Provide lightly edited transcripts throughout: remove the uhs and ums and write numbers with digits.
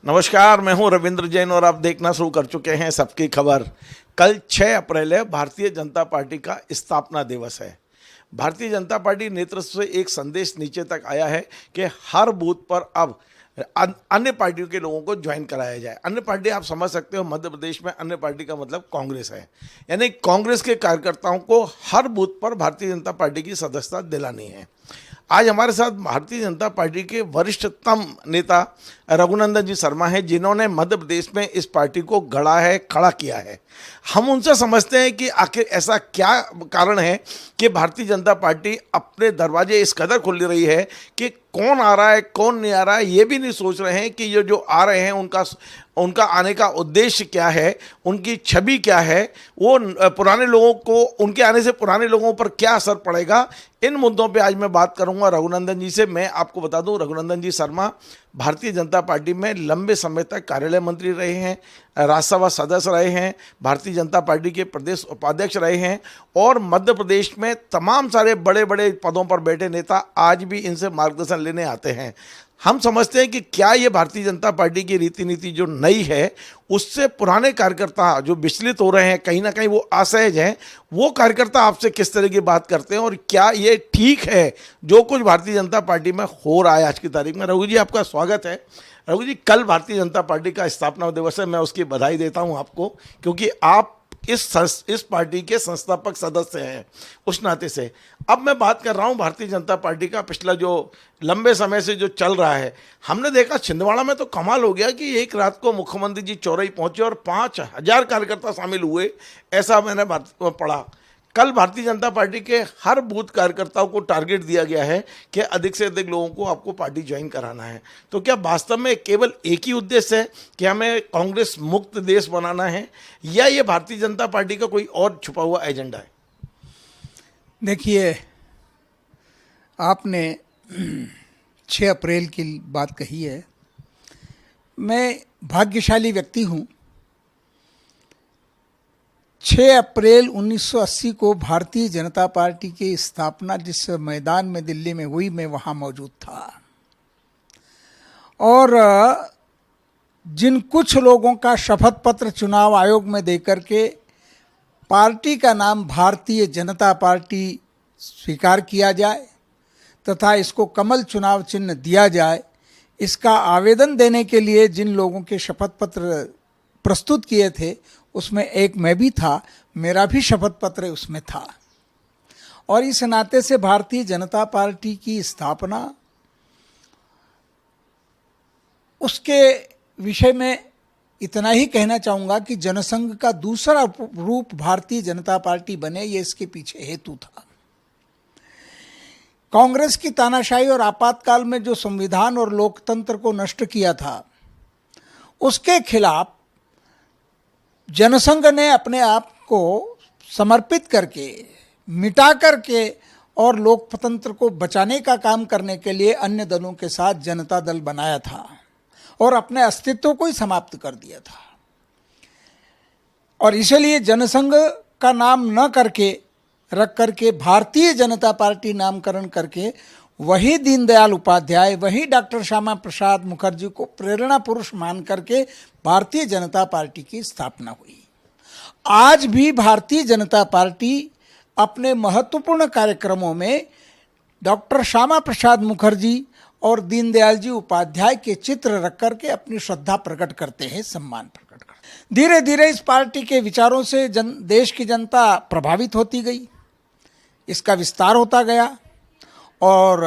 नमस्कार, मैं हूं रविंद्र जैन और आप देखना शुरू कर चुके हैं सबकी खबर। कल 6 अप्रैल है, भारतीय जनता पार्टी का स्थापना दिवस है। भारतीय जनता पार्टी नेतृत्व से एक संदेश नीचे तक आया है कि हर बूथ पर अब अन्य पार्टियों के लोगों को ज्वाइन कराया जाए। अन्य पार्टी आप समझ सकते हो, मध्य प्रदेश में अन्य पार्टी का मतलब कांग्रेस है। यानी कांग्रेस के कार्यकर्ताओं को हर बूथ पर भारतीय जनता पार्टी की सदस्यता दिलानी है। आज हमारे साथ भारतीय जनता पार्टी के वरिष्ठतम नेता रघुनंदन जी शर्मा हैं, जिन्होंने मध्य प्रदेश में इस पार्टी को गढ़ा है, खड़ा किया है। हम उनसे समझते हैं कि आखिर ऐसा क्या कारण है कि भारतीय जनता पार्टी अपने दरवाजे इस कदर खोल रही है कि कौन आ रहा है कौन नहीं आ रहा है ये भी नहीं सोच रहे हैं कि ये जो आ रहे हैं उनका आने का उद्देश्य क्या है, उनकी छवि क्या है, वो पुराने लोगों को, उनके आने से पुराने लोगों पर क्या असर पड़ेगा। इन मुद्दों पे आज मैं बात करूंगा रघुनंदन जी से। मैं आपको बता दूं, रघुनंदन जी शर्मा भारतीय जनता पार्टी में लंबे समय तक कार्यालय मंत्री रहे हैं, राज्यसभा सदस्य रहे हैं, भारतीय जनता पार्टी के प्रदेश उपाध्यक्ष रहे हैं और मध्य प्रदेश में तमाम सारे बड़े बड़े पदों पर बैठे नेता आज भी इनसे मार्गदर्शन लेने आते हैं। हम समझते हैं कि क्या ये भारतीय जनता पार्टी की रीति नीति जो नई है उससे पुराने कार्यकर्ता जो विचलित हो रहे हैं, कहीं ना कहीं वो असहज हैं, वो कार्यकर्ता आपसे किस तरह की बात करते हैं और क्या ये ठीक है जो कुछ भारतीय जनता पार्टी में हो रहा है आज की तारीख में। रघु जी, आपका स्वागत है। रघु जी, कल भारतीय जनता पार्टी का स्थापना दिवस है, मैं उसकी बधाई देता हूं आपको, क्योंकि आप इस पार्टी के संस्थापक सदस्य हैं उस नाते से। अब मैं बात कर रहा हूं भारतीय जनता पार्टी का पिछला जो लंबे समय से जो चल रहा है। हमने देखा छिंदवाड़ा में तो कमाल हो गया कि एक रात को मुख्यमंत्री जी चौराही पहुंचे और 5,000 कार्यकर्ता शामिल हुए, ऐसा मैंने पढ़ा। कल भारतीय जनता पार्टी के हर बूथ कार्यकर्ताओं को टारगेट दिया गया है कि अधिक से अधिक लोगों को आपको पार्टी ज्वाइन कराना है। तो क्या वास्तव में केवल एक ही उद्देश्य है कि हमें कांग्रेस मुक्त देश बनाना है, या ये भारतीय जनता पार्टी का कोई और छुपा हुआ एजेंडा है? देखिए, आपने 6 अप्रैल की बात कही है। मैं भाग्यशाली व्यक्ति हूँ। 6 अप्रैल 1980 को भारतीय जनता पार्टी की स्थापना जिस मैदान में दिल्ली में हुई, मैं वहाँ मौजूद था। और जिन कुछ लोगों का शपथ पत्र चुनाव आयोग में देकर के पार्टी का नाम भारतीय जनता पार्टी स्वीकार किया जाए तथा इसको कमल चुनाव चिन्ह दिया जाए, इसका आवेदन देने के लिए जिन लोगों के शपथ पत्र प्रस्तुत किए थे उसमें एक मैं भी था, मेरा भी शपथ पत्र उसमें था। और इस नाते से भारतीय जनता पार्टी की स्थापना, उसके विषय में इतना ही कहना चाहूँगा कि जनसंघ का दूसरा रूप भारतीय जनता पार्टी बने, ये इसके पीछे हेतु था। कांग्रेस की तानाशाही और आपातकाल में जो संविधान और लोकतंत्र को नष्ट किया था, उसके खिलाफ जनसंघ ने अपने आप को समर्पित करके, मिटा करके और लोकतंत्र को बचाने का काम करने के लिए अन्य दलों के साथ जनता दल बनाया था और अपने अस्तित्व को ही समाप्त कर दिया था। और इसलिए जनसंघ का नाम न करके रख करके भारतीय जनता पार्टी नामकरण करके वही दीनदयाल उपाध्याय, वही डॉक्टर श्यामा प्रसाद मुखर्जी को प्रेरणा पुरुष मान करके भारतीय जनता पार्टी की स्थापना हुई। आज भी भारतीय जनता पार्टी अपने महत्वपूर्ण कार्यक्रमों में डॉक्टर श्यामा प्रसाद मुखर्जी और दीनदयाल जी उपाध्याय के चित्र रख करके अपनी श्रद्धा प्रकट करते हैं, सम्मान प्रकट करते हैं। धीरे धीरे इस पार्टी के विचारों से देश की जनता प्रभावित होती गई, इसका विस्तार होता गया और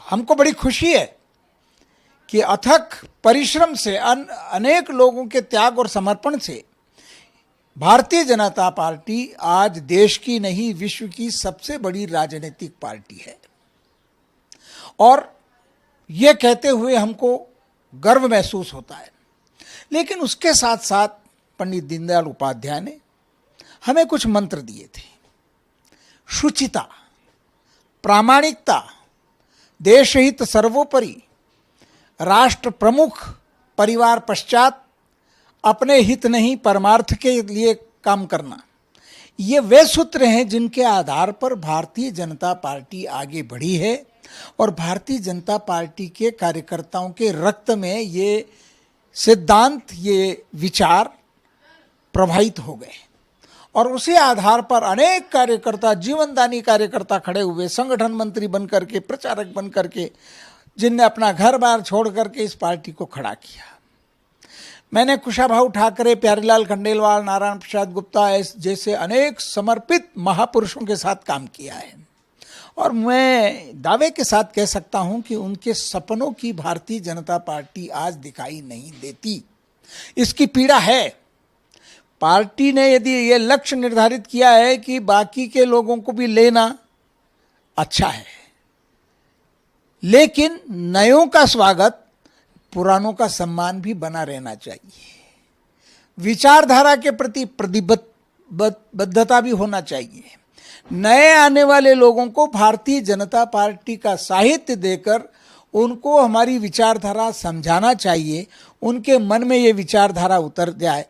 हमको बड़ी खुशी है कि अथक परिश्रम से, अनेक लोगों के त्याग और समर्पण से भारतीय जनता पार्टी आज देश की नहीं विश्व की सबसे बड़ी राजनीतिक पार्टी है। और ये कहते हुए हमको गर्व महसूस होता है। लेकिन उसके साथ साथ पंडित दीनदयाल उपाध्याय ने हमें कुछ मंत्र दिए थे। शुचिता, प्रामाणिकता, देशहित सर्वोपरि, राष्ट्र प्रमुख, परिवार पश्चात, अपने हित नहीं परमार्थ के लिए काम करना, ये वे सूत्र हैं जिनके आधार पर भारतीय जनता पार्टी आगे बढ़ी है। और भारतीय जनता पार्टी के कार्यकर्ताओं के रक्त में ये सिद्धांत, ये विचार प्रभावित हो गए और उसी आधार पर अनेक कार्यकर्ता, जीवनदानी कार्यकर्ता खड़े हुए, संगठन मंत्री बन करके, प्रचारक बन करके, जिनने अपना घर बार छोड़ करके इस पार्टी को खड़ा किया। मैंने कुशाभाऊ ठाकरे, प्यारीलाल खंडेलवाल, नारायण प्रसाद गुप्ता जैसे अनेक समर्पित महापुरुषों के साथ काम किया है और मैं दावे के साथ कह सकता हूं कि उनके सपनों की भारतीय जनता पार्टी आज दिखाई नहीं देती। इसकी पीड़ा है। पार्टी ने यदि ये लक्ष्य निर्धारित किया है कि बाकी के लोगों को भी लेना अच्छा है, लेकिन नयों का स्वागत, पुरानों का सम्मान भी बना रहना चाहिए। विचारधारा के प्रति प्रतिबद्धता भी होना चाहिए। नए आने वाले लोगों को भारतीय जनता पार्टी का साहित्य देकर उनको हमारी विचारधारा समझाना चाहिए, उनके मन में ये विचारधारा उतर जाए।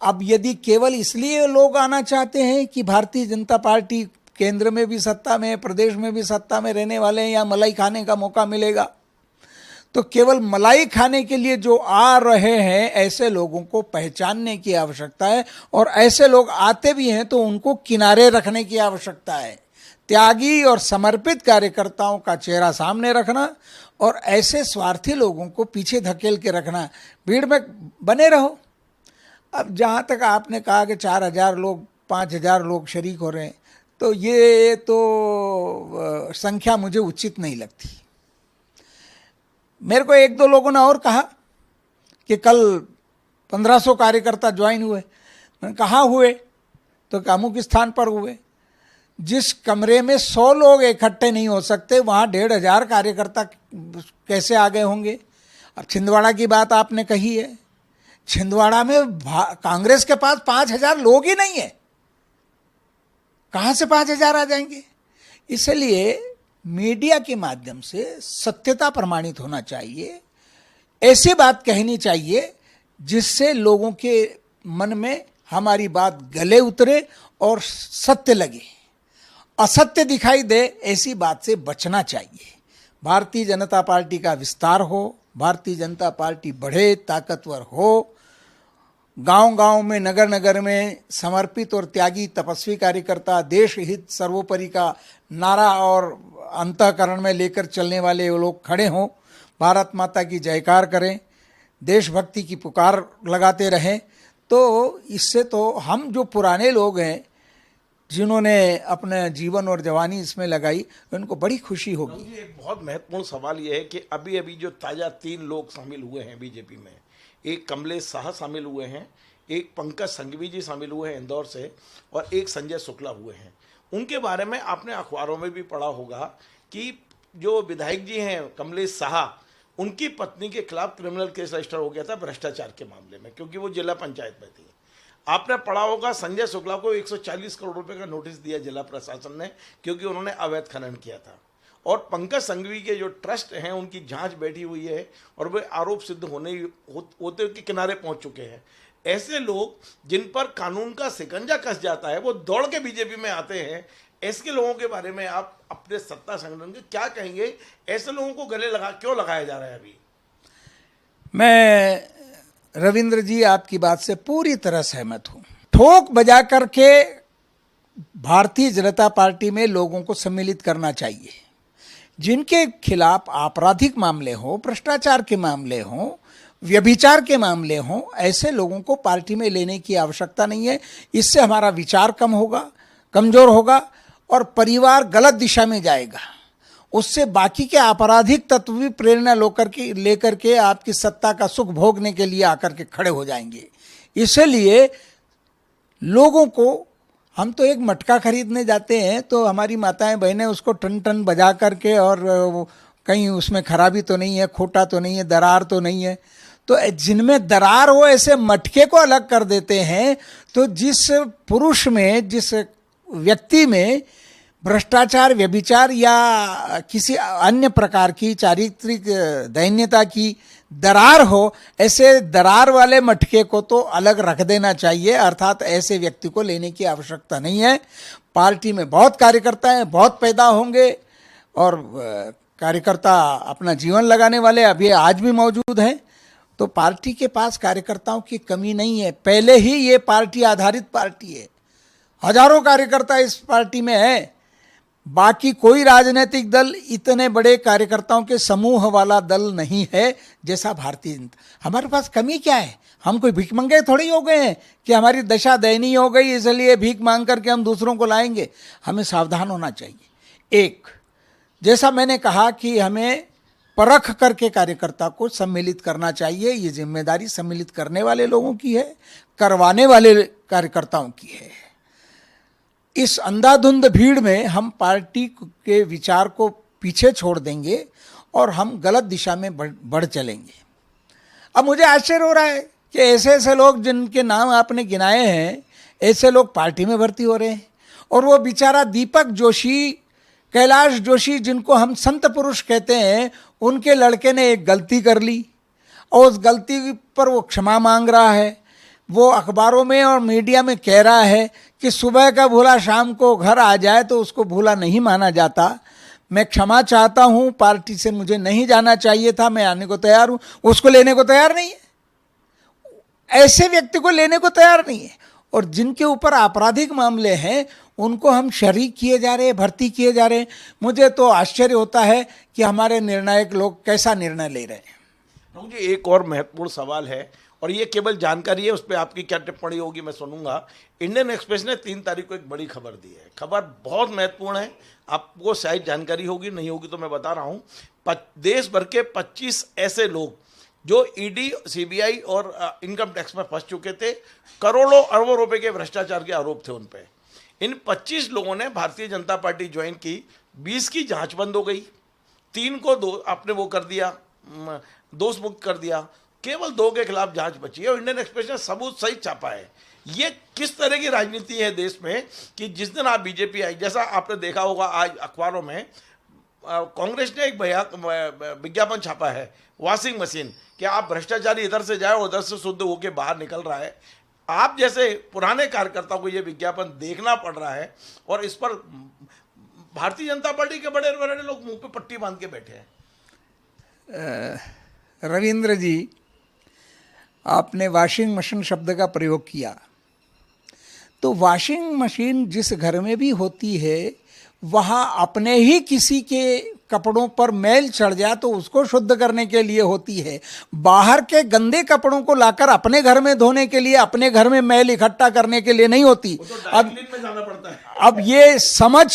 अब यदि केवल इसलिए लोग आना चाहते हैं कि भारतीय जनता पार्टी केंद्र में भी सत्ता में, प्रदेश में भी सत्ता में रहने वाले हैं या मलाई खाने का मौका मिलेगा, तो केवल मलाई खाने के लिए जो आ रहे हैं ऐसे लोगों को पहचानने की आवश्यकता है और ऐसे लोग आते भी हैं तो उनको किनारे रखने की आवश्यकता है। त्यागी और समर्पित कार्यकर्ताओं का चेहरा सामने रखना और ऐसे स्वार्थी लोगों को पीछे धकेल के रखना। भीड़ में बने रहो। अब जहाँ तक आपने कहा कि 4,000 लोग, 5,000 लोग शरीक हो रहे हैं, तो ये तो संख्या मुझे उचित नहीं लगती। मेरे को 1-2 लोगों ने और कहा कि कल 1500 कार्यकर्ता ज्वाइन हुए। मैंने कहा हुए, तो अमुक स्थान पर हुए। जिस कमरे में 100 लोग इकट्ठे नहीं हो सकते, वहाँ 1,500 कार्यकर्ता कैसे आ गए होंगे। अब छिंदवाड़ा की बात आपने कही है, छिंदवाड़ा में कांग्रेस के पास 5,000 लोग ही नहीं है, कहाँ से 5,000 आ जाएंगे। इसलिए मीडिया के माध्यम से सत्यता प्रमाणित होना चाहिए, ऐसी बात कहनी चाहिए जिससे लोगों के मन में हमारी बात गले उतरे और सत्य लगे। असत्य दिखाई दे, ऐसी बात से बचना चाहिए। भारतीय जनता पार्टी का विस्तार हो, भारतीय जनता पार्टी बढ़े, ताकतवर हो, गांव-गांव में, नगर-नगर में समर्पित और त्यागी तपस्वी कार्यकर्ता, देश हित सर्वोपरि का नारा और अंतःकरण में लेकर चलने वाले वो लोग खड़े हों, भारत माता की जयकार करें, देशभक्ति की पुकार लगाते रहें। तो इससे तो हम जो पुराने लोग हैं जिन्होंने अपने जीवन और जवानी इसमें लगाई, उनको बड़ी खुशी होगी। एक बहुत महत्वपूर्ण सवाल ये है कि अभी अभी जो ताज़ा 3 लोग शामिल हुए हैं बीजेपी में, एक कमलेश शाह शामिल हुए हैं, एक पंकज संघवी जी शामिल हुए हैं इंदौर से, और एक संजय शुक्ला हुए हैं। उनके बारे में आपने अखबारों में भी पढ़ा होगा कि जो विधायक जी हैं कमलेश शाह, उनकी पत्नी के खिलाफ क्रिमिनल केस रजिस्टर हो गया था भ्रष्टाचार के मामले में, क्योंकि वो जिला पंचायत में थी। आपने पढ़ा होगा संजय शुक्ला को 140 करोड़ रुपए का नोटिस दिया जिला प्रशासन ने, क्योंकि उन्होंने अवैध खनन किया था। और पंकज संघवी के जो ट्रस्ट हैं उनकी जांच बैठी हुई है और वे आरोप सिद्ध होते के किनारे पहुंच चुके हैं। ऐसे लोग जिन पर कानून का शिकंजा कस जाता है वो दौड़ के बीजेपी में आते हैं। ऐसे लोगों के बारे में आप अपने सत्ता संगठन के क्या कहेंगे? ऐसे लोगों को गले क्यों लगाया जा रहा है? अभी मैं रविंद्र जी आपकी बात से पूरी तरह सहमत हूं। ठोक बजा करके भारतीय जनता पार्टी में लोगों को सम्मिलित करना चाहिए। जिनके खिलाफ आपराधिक मामले हो, भ्रष्टाचार के मामले हो, व्यभिचार के मामले हों, ऐसे लोगों को पार्टी में लेने की आवश्यकता नहीं है। इससे हमारा विचार कमजोर होगा और परिवार गलत दिशा में जाएगा। उससे बाकी के आपराधिक तत्व भी प्रेरणा लेकर के आपकी सत्ता का सुख भोगने के लिए आकर के खड़े हो जाएंगे। इसलिए लोगों को, हम तो एक मटका खरीदने जाते हैं तो हमारी माताएं बहनें उसको टन टन बजा करके, और कहीं उसमें खराबी तो नहीं है, खोटा तो नहीं है, दरार तो नहीं है, तो जिनमें दरार हो ऐसे मटके को अलग कर देते हैं। तो जिस पुरुष में, जिस व्यक्ति में भ्रष्टाचार, व्यभिचार या किसी अन्य प्रकार की चारित्रिक दैन्यता की दरार हो, ऐसे दरार वाले मटके को तो अलग रख देना चाहिए। अर्थात ऐसे व्यक्ति को लेने की आवश्यकता नहीं है। पार्टी में बहुत कार्यकर्ता हैं, बहुत पैदा होंगे और कार्यकर्ता अपना जीवन लगाने वाले अभी आज भी मौजूद हैं। तो पार्टी के पास कार्यकर्ताओं की कमी नहीं है। पहले ही ये पार्टी आधारित पार्टी है, हजारों कार्यकर्ता इस पार्टी में है। बाकी कोई राजनीतिक दल इतने बड़े कार्यकर्ताओं के समूह वाला दल नहीं है जैसा भारतीय जनता। हमारे पास कमी क्या है? हम कोई भीख मंगे थोड़ी हो गए हैं कि हमारी दशा दयनीय हो गई इसलिए भीख मांग करके हम दूसरों को लाएंगे। हमें सावधान होना चाहिए। एक, जैसा मैंने कहा कि हमें परख करके कार्यकर्ता को सम्मिलित करना चाहिए। ये जिम्मेदारी सम्मिलित करने वाले लोगों की है, करवाने वाले कार्यकर्ताओं की है। इस अंधाधुंध भीड़ में हम पार्टी के विचार को पीछे छोड़ देंगे और हम गलत दिशा में बढ़ चलेंगे। अब मुझे आश्चर्य हो रहा है कि ऐसे ऐसे लोग जिनके नाम आपने गिनाए हैं, ऐसे लोग पार्टी में भर्ती हो रहे हैं। और वो बेचारा दीपक जोशी, कैलाश जोशी, जिनको हम संत पुरुष कहते हैं, उनके लड़के ने एक गलती कर ली और उस गलती पर वो क्षमा मांग रहा है। वो अखबारों में और मीडिया में कह रहा है कि सुबह का भूला शाम को घर आ जाए तो उसको भूला नहीं माना जाता। मैं क्षमा चाहता हूँ, पार्टी से मुझे नहीं जाना चाहिए था, मैं आने को तैयार हूँ। उसको लेने को तैयार नहीं है, ऐसे व्यक्ति को लेने को तैयार नहीं है। और जिनके ऊपर आपराधिक मामले हैं उनको हम शरीक किए जा रहे हैं, भर्ती किए जा रहे हैं। मुझे तो आश्चर्य होता है कि हमारे निर्णायक लोग कैसा निर्णय ले रहे हैं। मुझे एक और महत्वपूर्ण सवाल है और ये केवल जानकारी है, उस पर आपकी क्या टिप्पणी होगी मैं सुनूंगा। इंडियन एक्सप्रेस ने 3 तारीख को एक बड़ी खबर दी है। खबर बहुत महत्वपूर्ण है, आपको शायद जानकारी होगी, नहीं होगी तो मैं बता रहा हूँ। देश भर के 25 ऐसे लोग जो ईडी, सीबीआई और इनकम टैक्स में फंस चुके थे, करोड़ों अरबों रुपए के भ्रष्टाचार के आरोप थे उन पे। इन 25 लोगों ने भारतीय जनता पार्टी ज्वाइन की। 20 की जांच बंद हो गई, 3 को आपने वो कर दिया, दोष मुक्त कर दिया, केवल 2 के खिलाफ जांच बची है और इंडियन एक्सप्रेस ने सबूत सहित छापा है। ये किस तरह की राजनीति है देश में कि जिस दिन आप बीजेपी आई, जैसा आपने देखा होगा आज अखबारों में कांग्रेस ने एक विज्ञापन छापा है, वॉशिंग मशीन, कि आप भ्रष्टाचारी इधर से जाए उधर से शुद्ध होकर बाहर निकल रहा है। आप जैसे पुराने कार्यकर्ताओं को ये विज्ञापन देखना पड़ रहा है और इस पर भारतीय जनता पार्टी के बड़े बड़े लोग मुंह पे पट्टी बांध के बैठे हैं। रविंद्र जी, आपने वॉशिंग मशीन शब्द का प्रयोग किया, तो वॉशिंग मशीन जिस घर में भी होती है वहाँ अपने ही किसी के कपड़ों पर मैल चढ़ जाए तो उसको शुद्ध करने के लिए होती है। बाहर के गंदे कपड़ों को लाकर अपने घर में धोने के लिए, अपने घर में मैल इकट्ठा करने के लिए नहीं होती। तो ड्राई क्लीन में जाना पड़ता है। अब ये समझ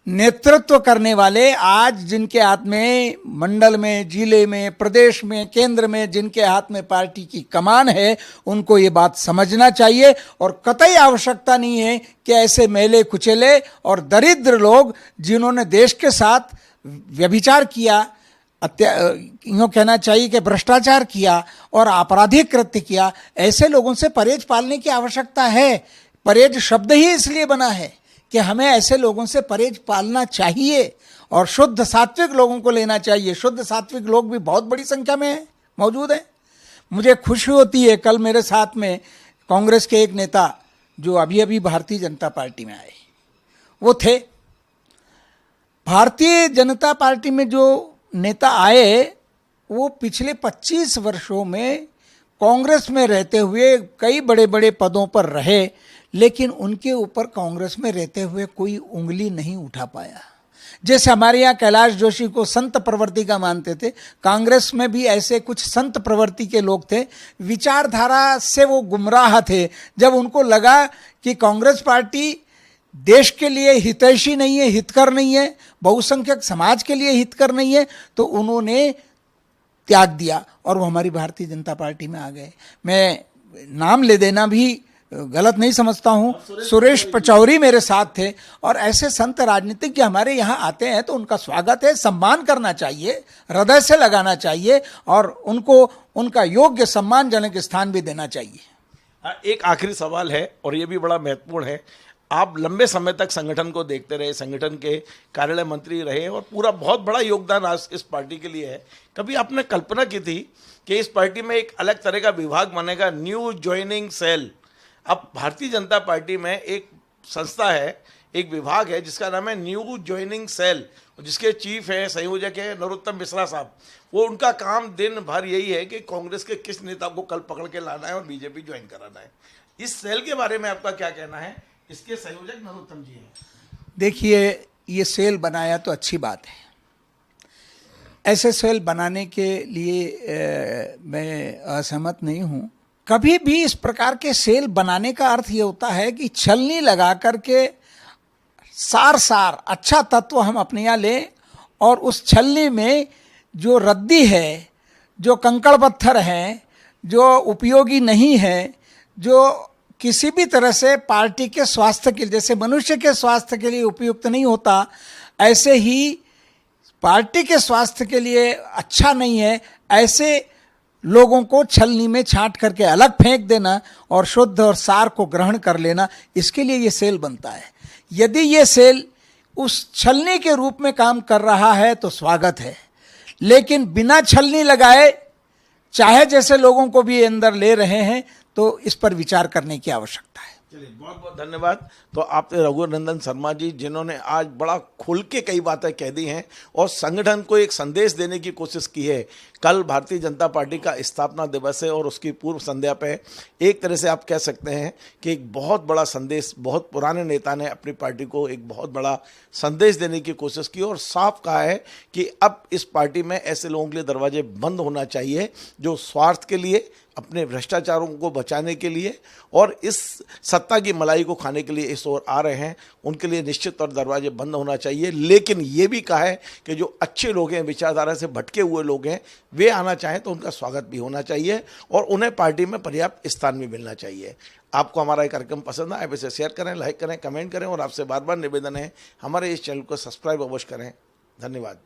नेतृत्व करने वाले आज जिनके हाथ में, मंडल में, जिले में, प्रदेश में, केंद्र में जिनके हाथ में पार्टी की कमान है, उनको ये बात समझना चाहिए और कतई आवश्यकता नहीं है कि ऐसे मैले कुचेले और दरिद्र लोग जिन्होंने देश के साथ व्यभिचार किया, यूँ कहना चाहिए कि भ्रष्टाचार किया और आपराधिक कृत्य किया, ऐसे लोगों से परहेज पालने की आवश्यकता है। परहेज शब्द ही इसलिए बना है कि हमें ऐसे लोगों से परहेज पालना चाहिए और शुद्ध सात्विक लोगों को लेना चाहिए। शुद्ध सात्विक लोग भी बहुत बड़ी संख्या में मौजूद हैं। मुझे खुशी होती है, कल मेरे साथ में कांग्रेस के एक नेता जो अभी अभी भारतीय जनता पार्टी में आए, वो थे। भारतीय जनता पार्टी में जो नेता आए वो पिछले 25 वर्षों में कांग्रेस में रहते हुए कई बड़े बड़े पदों पर रहे, लेकिन उनके ऊपर कांग्रेस में रहते हुए कोई उंगली नहीं उठा पाया। जैसे हमारे यहाँ कैलाश जोशी को संत प्रवृत्ति का मानते थे, कांग्रेस में भी ऐसे कुछ संत प्रवृत्ति के लोग थे। विचारधारा से वो गुमराह थे। जब उनको लगा कि कांग्रेस पार्टी देश के लिए हितैषी नहीं है, हितकर नहीं है, बहुसंख्यक समाज के लिए हितकर नहीं है, तो उन्होंने त्याग दिया और वो हमारी भारतीय जनता पार्टी में आ गए। मैं नाम ले देना भी गलत नहीं समझता हूँ। सुरेश पचौरी मेरे साथ थे। और ऐसे संत राजनीतिज्ञ हमारे यहाँ आते हैं तो उनका स्वागत है, सम्मान करना चाहिए, हृदय से लगाना चाहिए और उनको उनका योग्य सम्मानजनक स्थान भी देना चाहिए। एक आखिरी सवाल है और ये भी बड़ा महत्वपूर्ण है। आप लंबे समय तक संगठन को देखते रहे, संगठन के कार्यालय मंत्री रहे और पूरा बहुत बड़ा योगदान आज इस पार्टी के लिए है। कभी आपने कल्पना की थी कि इस पार्टी में एक अलग तरह का विभाग बनेगा, न्यू ज्वाइनिंग सेल? अब भारतीय जनता पार्टी में एक संस्था है, एक विभाग है जिसका नाम है न्यू ज्वाइनिंग सेल, जिसके चीफ है, संयोजक है नरोत्तम मिश्रा साहब। वो उनका काम दिन भर यही है कि कांग्रेस के किस नेता को कल पकड़ के लाना है और बीजेपी ज्वाइन कराना है। इस सेल के बारे में आपका क्या कहना है? इसके संयोजक नरोत्तम जी हैं। देखिए, ये सेल बनाया तो अच्छी बात है। ऐसे सेल बनाने के लिए मैं असहमत नहीं हूँ। कभी भी इस प्रकार के सेल बनाने का अर्थ ये होता है कि छलनी लगा करके सार अच्छा तत्व हम अपने यहाँ लें और उस छलनी में जो रद्दी है, जो कंकड़ पत्थर हैं, जो उपयोगी नहीं है, जो किसी भी तरह से पार्टी के स्वास्थ्य के लिए, जैसे मनुष्य के स्वास्थ्य के लिए उपयुक्त नहीं होता, ऐसे ही पार्टी के स्वास्थ्य के लिए अच्छा नहीं है, ऐसे लोगों को छलनी में छांट करके अलग फेंक देना और शुद्ध और सार को ग्रहण कर लेना, इसके लिए ये सेल बनता है। यदि ये सेल उस छलनी के रूप में काम कर रहा है तो स्वागत है, लेकिन बिना छलनी लगाए चाहे जैसे लोगों को भी अंदर ले रहे हैं तो इस पर विचार करने की आवश्यकता है। चलिए, बहुत बहुत धन्यवाद। तो आप रघुनंदन शर्मा जी, जिन्होंने आज बड़ा खुल के कई बातें कह दी हैं और संगठन को एक संदेश देने की कोशिश की है। कल भारतीय जनता पार्टी का स्थापना दिवस है और उसकी पूर्व संध्या पे एक तरह से आप कह सकते हैं कि एक बहुत बड़ा संदेश, बहुत पुराने नेता ने अपनी पार्टी को एक बहुत बड़ा संदेश देने की कोशिश की और साफ कहा है कि अब इस पार्टी में ऐसे लोगों के लिए दरवाजे बंद होना चाहिए जो स्वार्थ के लिए, अपने भ्रष्टाचारों को बचाने के लिए और इस सत्ता की मलाई को खाने के लिए इस ओर आ रहे हैं, उनके लिए निश्चित तौर दरवाजे बंद होना चाहिए। लेकिन ये भी कहा है कि जो अच्छे लोग हैं, विचारधारा से भटके हुए लोग हैं, वे आना चाहें तो उनका स्वागत भी होना चाहिए और उन्हें पार्टी में पर्याप्त स्थान भी मिलना चाहिए। आपको हमारा ये कार्यक्रम पसंद आए, इसे शेयर करें, लाइक करें, कमेंट करें और आपसे बार बार निवेदन है हमारे इस चैनल को सब्सक्राइब अवश्य करें। धन्यवाद।